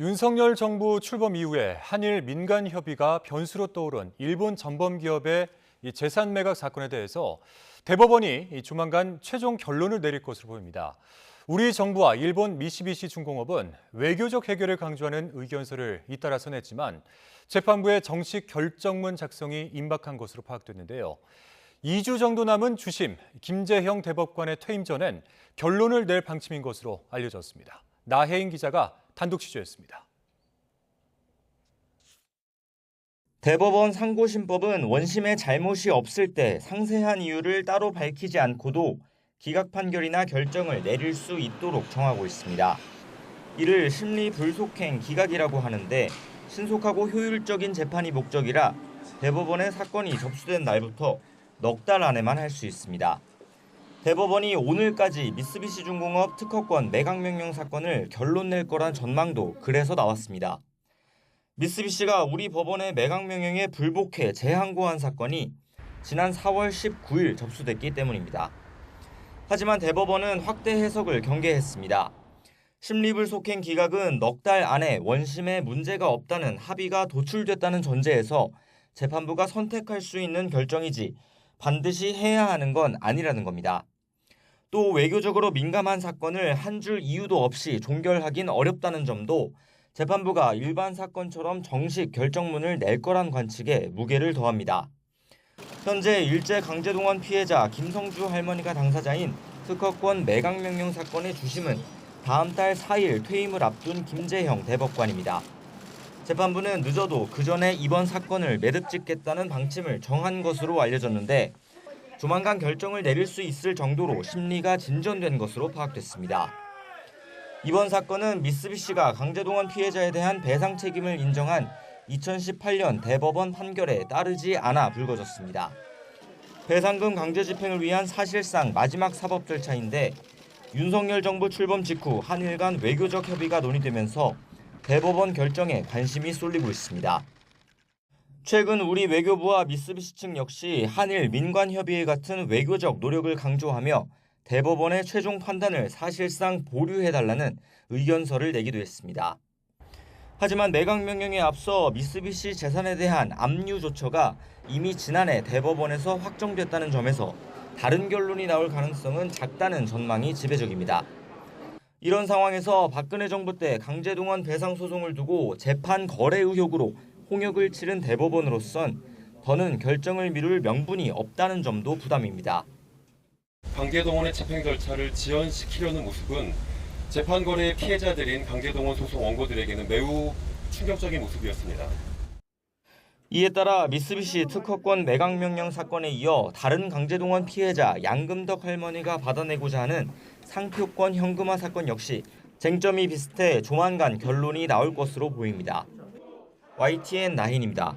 윤석열 정부 출범 이후에 한일 민간 협의가 변수로 떠오른 일본 전범 기업의 재산 매각 사건에 대해서 대법원이 조만간 최종 결론을 내릴 것으로 보입니다. 우리 정부와 일본 미쓰비시 중공업은 외교적 해결을 강조하는 의견서를 잇따라서 냈지만 재판부의 정식 결정문 작성이 임박한 것으로 파악됐는데요. 2주 정도 남은 주심 김재형 대법관의 퇴임 전엔 결론을 낼 방침인 것으로 알려졌습니다. 나혜인 기자가 단독 취재했습니다. 대법원 상고심법은 원심의 잘못이 없을 때 상세한 이유를 따로 밝히지 않고도 기각 판결이나 결정을 내릴 수 있도록 정하고 있습니다. 이를 심리 불속행 기각이라고 하는데 신속하고 효율적인 재판이 목적이라 대법원에 사건이 접수된 날부터 넉 달 안에만 할 수 있습니다. 대법원이 오늘까지 미쓰비시 중공업 특허권 매각명령 사건을 결론 낼 거란 전망도 그래서 나왔습니다. 미쓰비시가 우리 법원의 매각명령에 불복해 재항고한 사건이 지난 4월 19일 접수됐기 때문입니다. 하지만 대법원은 확대 해석을 경계했습니다. 심리불속행 기각은 넉 달 안에 원심에 문제가 없다는 합의가 도출됐다는 전제에서 재판부가 선택할 수 있는 결정이지 반드시 해야 하는 건 아니라는 겁니다. 또 외교적으로 민감한 사건을 한 줄 이유도 없이 종결하긴 어렵다는 점도 재판부가 일반 사건처럼 정식 결정문을 낼 거란 관측에 무게를 더합니다. 현재 일제 강제동원 피해자 김성주 할머니가 당사자인 특허권 매각명령 사건의 주심은 다음 달 4일 퇴임을 앞둔 김재형 대법관입니다. 재판부는 늦어도 그 전에 이번 사건을 매듭짓겠다는 방침을 정한 것으로 알려졌는데 조만간 결정을 내릴 수 있을 정도로 심리가 진전된 것으로 파악됐습니다. 이번 사건은 미쓰비시가 강제동원 피해자에 대한 배상 책임을 인정한 2018년 대법원 판결에 따르지 않아 불거졌습니다. 배상금 강제 집행을 위한 사실상 마지막 사법 절차인데 윤석열 정부 출범 직후 한일 간 외교적 협의가 논의되면서 대법원 결정에 관심이 쏠리고 있습니다. 최근 우리 외교부와 미쓰비시 측 역시 한일 민관 협의회 같은 외교적 노력을 강조하며 대법원의 최종 판단을 사실상 보류해달라는 의견서를 내기도 했습니다. 하지만 매각명령에 앞서 미쓰비시 재산에 대한 압류 조처가 이미 지난해 대법원에서 확정됐다는 점에서 다른 결론이 나올 가능성은 작다는 전망이 지배적입니다. 이런 상황에서 박근혜 정부 때 강제동원 배상 소송을 두고 재판 거래 의혹으로 홍역을 치른 대법원으로선 더는 결정을 미룰 명분이 없다는 점도 부담입니다. 강제동원의 집행 절차를 지연시키려는 모습은 재판 거래의 피해자들인 강제동원 소송 원고들에게는 매우 충격적인 모습이었습니다. 이에 따라 미쓰비시 특허권 매각명령 사건에 이어 다른 강제동원 피해자 양금덕 할머니가 받아내고자 하는 상표권 현금화 사건 역시 쟁점이 비슷해 조만간 결론이 나올 것으로 보입니다. YTN 나힌입니다.